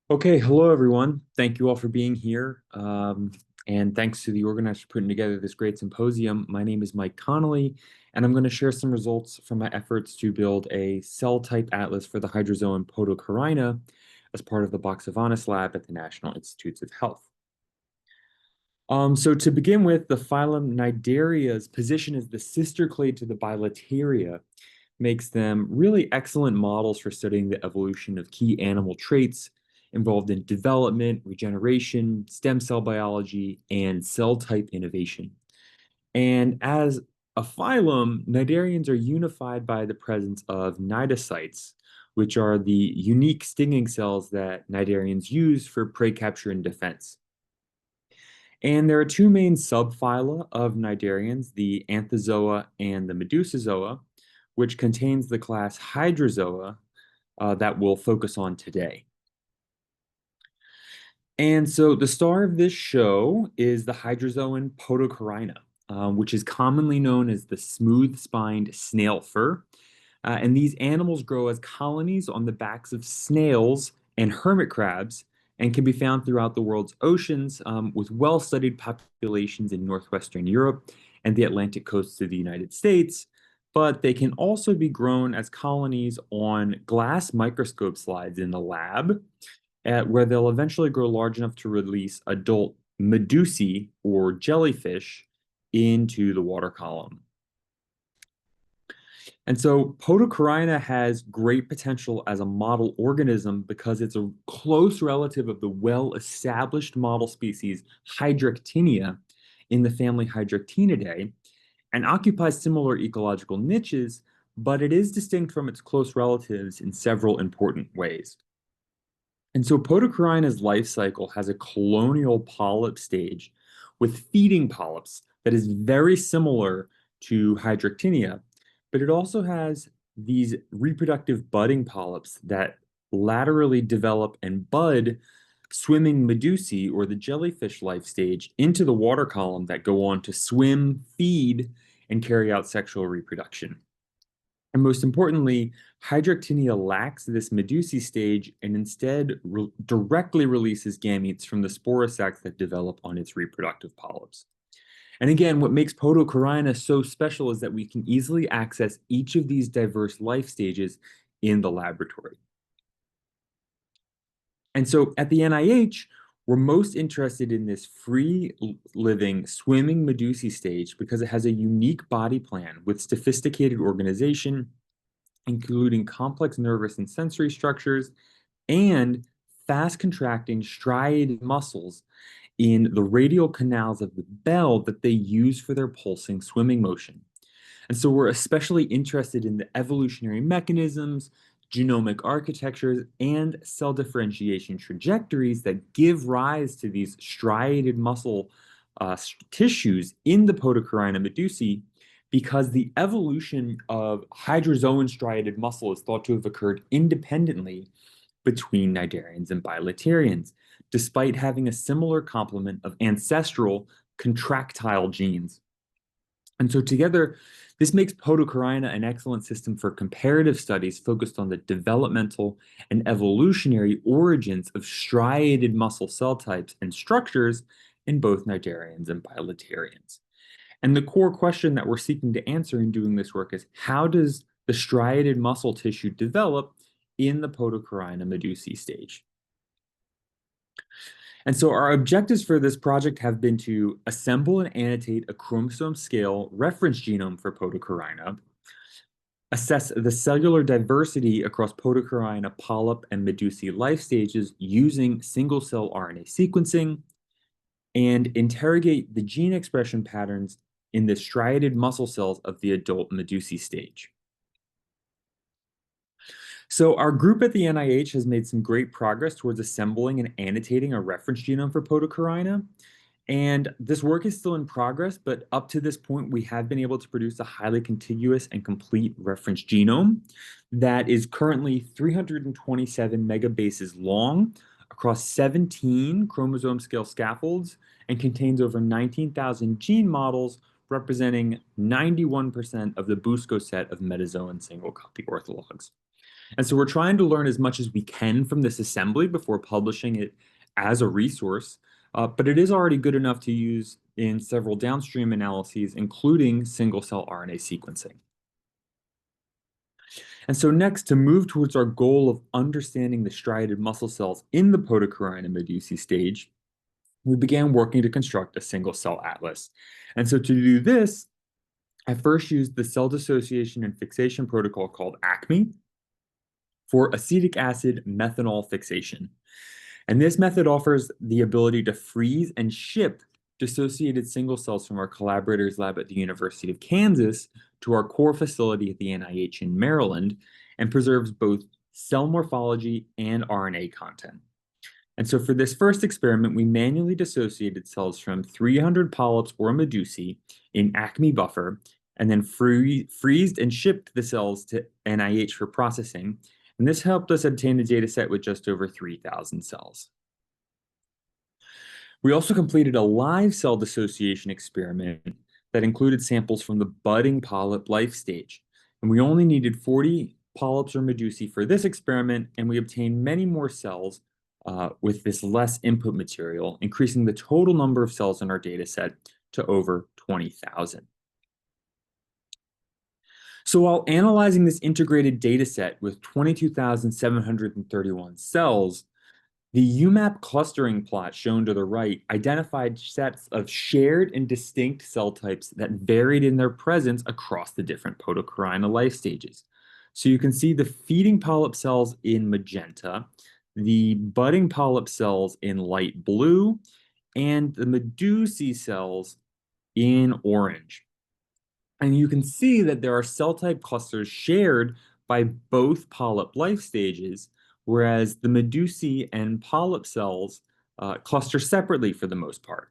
Okay, hello everyone. Thank you all for being here. And thanks to the organizers for putting together this great symposium. My name is Mike Connolly, and I'm going to share some results from my efforts to build a cell type atlas for the hydrozoan Podocoryna as part of the Boxavanis lab at the National Institutes of Health. So to begin with, the phylum Cnidaria's position as the sister clade to the Bilateria makes them really excellent models for studying the evolution of key animal traits involved in development, regeneration, stem cell biology, and cell type innovation. And as a phylum, cnidarians are unified by the presence of cnidocytes, which are the unique stinging cells that cnidarians use for prey capture and defense. And there are two main subphyla of cnidarians, the Anthozoa and the Medusazoa, which contains the class Hydrozoa that we'll focus on today. And so the star of this show is the hydrozoan Podocoryna, which is commonly known as the smooth-spined snail fur. And these animals grow as colonies on the backs of snails and hermit crabs and can be found throughout the world's oceans with well-studied populations in northwestern Europe and the Atlantic coasts of the United States. But they can also be grown as colonies on glass microscope slides in the lab, where they'll eventually grow large enough to release adult medusae or jellyfish into the water column. And so Podocoryna has great potential as a model organism because it's a close relative of the well-established model species Hydroctinia in the family Hydroctinidae and occupies similar ecological niches, but it is distinct from its close relatives in several important ways. And so Podocoryna's life cycle has a colonial polyp stage with feeding polyps that is very similar to Hydroctinia, but it also has these reproductive budding polyps that laterally develop and bud swimming medusae or the jellyfish life stage into the water column that go on to swim, feed, and carry out sexual reproduction. And most importantly, Hydroctinia lacks this medusae stage and instead directly releases gametes from the spore sacs that develop on its reproductive polyps. And again, what makes Podocoryna so special is that we can easily access each of these diverse life stages in the laboratory. And so at the NIH, we're most interested in this free-living swimming medusae stage because it has a unique body plan with sophisticated organization, including complex nervous and sensory structures, and fast-contracting striated muscles in the radial canals of the bell that they use for their pulsing swimming motion. And so we're especially interested in the evolutionary mechanisms, genomic architectures, and cell differentiation trajectories that give rise to these striated muscle tissues in the Podocoryna medusae, because the evolution of hydrozoan striated muscle is thought to have occurred independently between cnidarians and bilaterians, despite having a similar complement of ancestral contractile genes. And so together, this makes Podocoryna an excellent system for comparative studies focused on the developmental and evolutionary origins of striated muscle cell types and structures in both cnidarians and bilaterians. And the core question that we're seeking to answer in doing this work is, how does the striated muscle tissue develop in the Podocoryna medusae stage? And so our objectives for this project have been to assemble and annotate a chromosome scale reference genome for Podocoryna, assess the cellular diversity across Podocoryna polyp and medusae life stages using single-cell RNA sequencing, and interrogate the gene expression patterns in the striated muscle cells of the adult medusae stage. So our group at the NIH has made some great progress towards assembling and annotating a reference genome for Podocoryna. And this work is still in progress, but up to this point, we have been able to produce a highly contiguous and complete reference genome that is currently 327 megabases long across 17 chromosome scale scaffolds and contains over 19,000 gene models representing 91% of the Busco set of metazoan single copy orthologs. And so we're trying to learn as much as we can from this assembly before publishing it as a resource, but it is already good enough to use in several downstream analyses, including single-cell RNA sequencing. And so next, to move towards our goal of understanding the striated muscle cells in the Podocoryna medusae stage, we began working to construct a single-cell atlas. And so to do this, I first used the cell dissociation and fixation protocol called ACME for acetic acid methanol fixation. And this method offers the ability to freeze and ship dissociated single cells from our collaborators' lab at the University of Kansas to our core facility at the NIH in Maryland, and preserves both cell morphology and RNA content. And so for this first experiment, we manually dissociated cells from 300 polyps or medusae in ACME buffer, and then freezed and shipped the cells to NIH for processing. And this helped us obtain a data set with just over 3,000 cells. We also completed a live cell dissociation experiment that included samples from the budding polyp life stage. And we only needed 40 polyps or medusae for this experiment, and we obtained many more cells with this less input material, increasing the total number of cells in our data set to over 20,000. So while analyzing this integrated data set with 22,731 cells, the UMAP clustering plot shown to the right identified sets of shared and distinct cell types that varied in their presence across the different Podocoryna life stages. So you can see the feeding polyp cells in magenta, the budding polyp cells in light blue, and the medusae cells in orange. And you can see that there are cell type clusters shared by both polyp life stages, whereas the medusae and polyp cells cluster separately for the most part.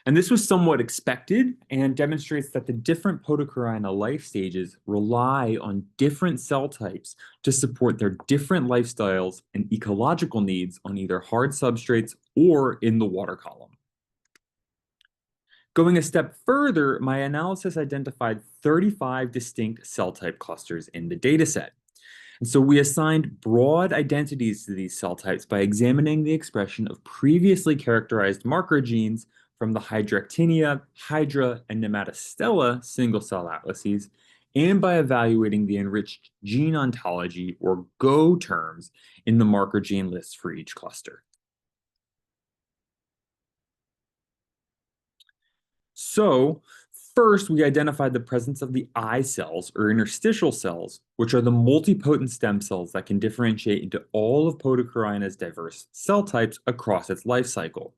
And this was somewhat expected and demonstrates that the different Podocoryna life stages rely on different cell types to support their different lifestyles and ecological needs on either hard substrates or in the water column. Going a step further, my analysis identified 35 distinct cell type clusters in the dataset. And so we assigned broad identities to these cell types by examining the expression of previously characterized marker genes from the Hydroctinia, Hydra, and Nematostella single-cell atlases, and by evaluating the enriched gene ontology, or GO terms, in the marker gene lists for each cluster. So first, we identified the presence of the eye cells, or interstitial cells, which are the multipotent stem cells that can differentiate into all of Podocoryna's diverse cell types across its life cycle.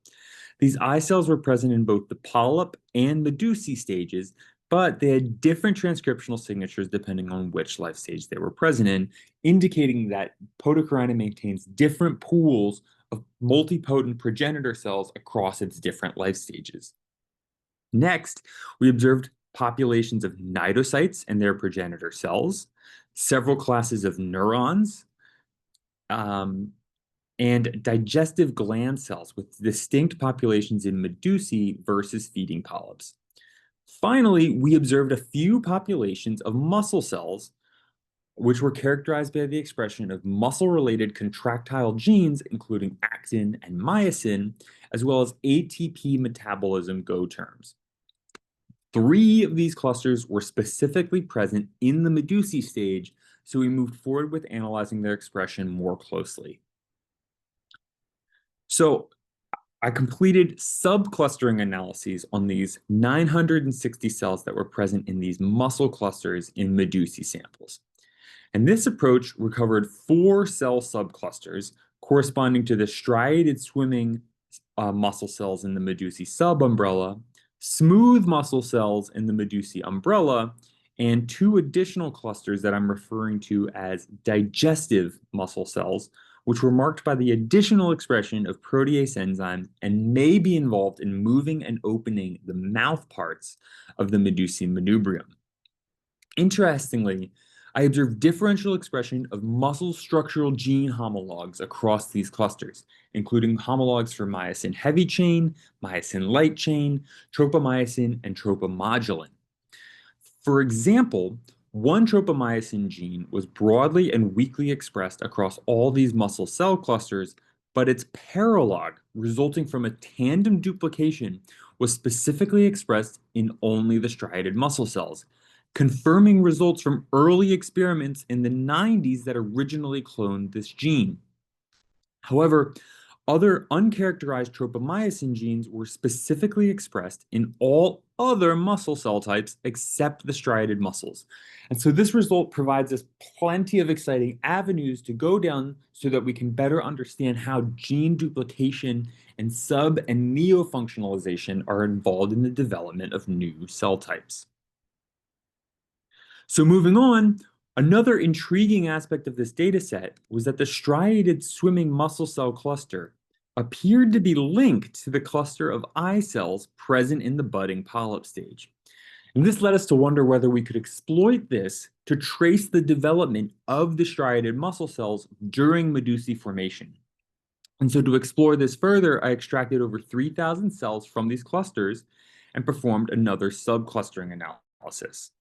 These eye cells were present in both the polyp and medusae stages, but they had different transcriptional signatures depending on which life stage they were present in, indicating that Podocoryna maintains different pools of multipotent progenitor cells across its different life stages. Next, we observed populations of cnidocytes and their progenitor cells, several classes of neurons, and digestive gland cells with distinct populations in medusae versus feeding polyps. Finally, we observed a few populations of muscle cells, which were characterized by the expression of muscle-related contractile genes, including actin and myosin, as well as ATP metabolism GO terms. 3 of these clusters were specifically present in the medusae stage, so we moved forward with analyzing their expression more closely. So I completed subclustering analyses on these 960 cells that were present in these muscle clusters in medusae samples. And this approach recovered 4 cell subclusters corresponding to the Striatedswimming muscle cells in the medusae subumbrella, smooth muscle cells in the medusae umbrella, and 2 additional clusters that I'm referring to as digestive muscle cells, which were marked by the additional expression of protease enzymes and may be involved in moving and opening the mouth parts of the medusae manubrium. Interestingly, I observed differential expression of muscle structural gene homologs across these clusters, including homologs for myosin heavy chain, myosin light chain, tropomyosin, and tropomodulin. For example, One tropomyosin gene was broadly and weakly expressed across all these muscle cell clusters, but its paralog, resulting from a tandem duplication, was specifically expressed in only the striated muscle cells, confirming results from early experiments in the 90s that originally cloned this gene. However, other uncharacterized tropomyosin genes were specifically expressed in all other muscle cell types except the striated muscles. And so this result provides us plenty of exciting avenues to go down so that we can better understand how gene duplication and sub and neo-functionalization are involved in the development of new cell types. So moving on, another intriguing aspect of this data set was that the striated swimming muscle cell cluster appeared to be linked to the cluster of eye cells present in the budding polyp stage. And this led us to wonder whether we could exploit this to trace the development of the striated muscle cells during medusae formation. And so to explore this further, I extracted over 3,000 cells from these clusters and performed another subclustering analysis.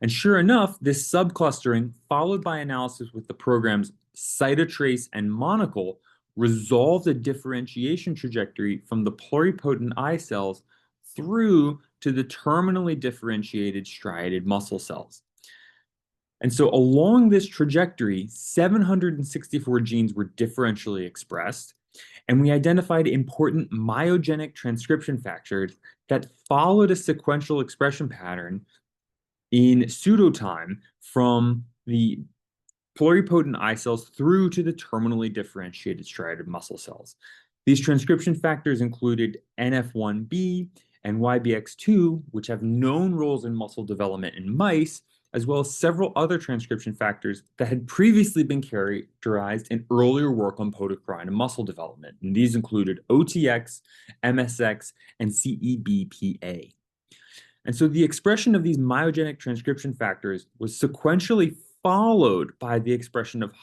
And sure enough, this subclustering, followed by analysis with the programs cytotrace and monocle, resolved a differentiation trajectory from the pluripotent eye cells through to the terminally differentiated striated muscle cells. And so along this trajectory, 764 genes were differentially expressed, and we identified important myogenic transcription factors that followed a sequential expression pattern in pseudotime from the pluripotent eye cells through to the terminally differentiated striated muscle cells. These transcription factors included NF1B and YBX2, which have known roles in muscle development in mice, as well as several other transcription factors that had previously been characterized in earlier work on Podocoryna muscle development. And these included OTX, Msx, and CEBPA. And so the expression of these myogenic transcription factors was sequentially followed by the expression of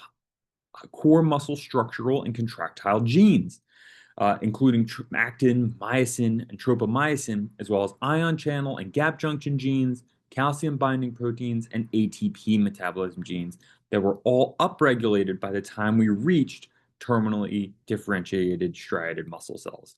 core muscle structural and contractile genes, including actin, myosin, and tropomyosin, as well as ion channel and gap junction genes, calcium binding proteins, and ATP metabolism genes that were all upregulated by the time we reached terminally differentiated striated muscle cells.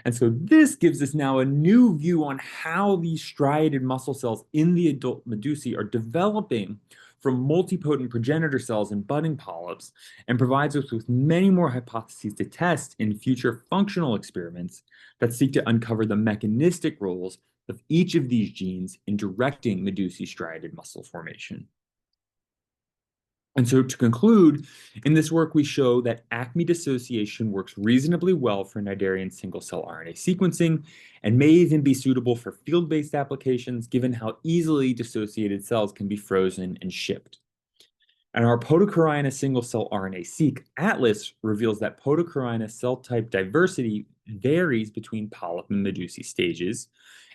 And so this gives us now a new view on how these striated muscle cells in the adult medusae are developing from multipotent progenitor cells and budding polyps, and provides us with many more hypotheses to test in future functional experiments that seek to uncover the mechanistic roles of each of these genes in directing medusae striated muscle formation. And so to conclude, in this work, we show that ACME dissociation works reasonably well for cnidarian single-cell RNA sequencing and may even be suitable for field-based applications given how easily dissociated cells can be frozen and shipped. And our Podocoryna single-cell RNA-seq atlas reveals that Podocoryna cell type diversity varies between polyp and medusae stages,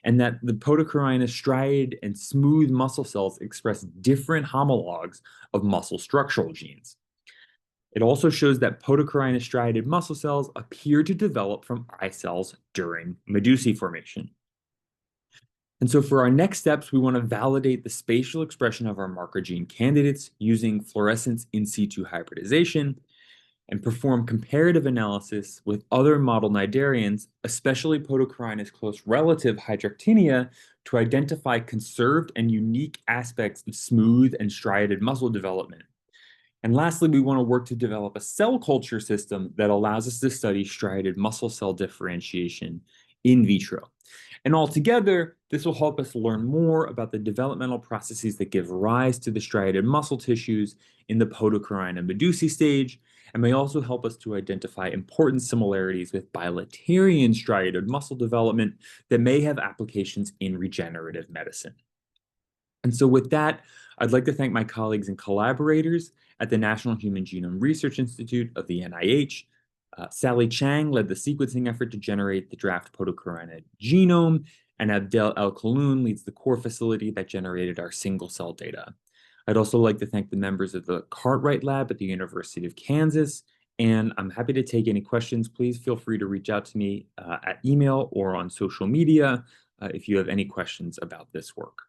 and that the Podocoryna striated and smooth muscle cells express different homologs of muscle structural genes. It also shows that Podocoryna striated muscle cells appear to develop from eye cells during medusae formation. And so for our next steps, we want to validate the spatial expression of our marker gene candidates using fluorescence in situ hybridization and perform comparative analysis with other model cnidarians, especially Podocoryna's close relative Hydroctinia, to identify conserved and unique aspects of smooth and striated muscle development. And lastly, we want to work to develop a cell culture system that allows us to study striated muscle cell differentiation in vitro. And altogether, this will help us learn more about the developmental processes that give rise to the striated muscle tissues in the Podocoryna medusae stage, and may also help us to identify important similarities with bilaterian striated muscle development that may have applications in regenerative medicine. And so with that, I'd like to thank my colleagues and collaborators at the National Human Genome Research Institute of the NIH. Sally Chang led the sequencing effort to generate the draft Podocoryna genome, and Abdel El-Khaloun leads the core facility that generated our single-cell data. I'd also like to thank the members of the Cartwright Lab at the University of Kansas, and I'm happy to take any questions. Please feel free to reach out to me at email or on social media if you have any questions about this work.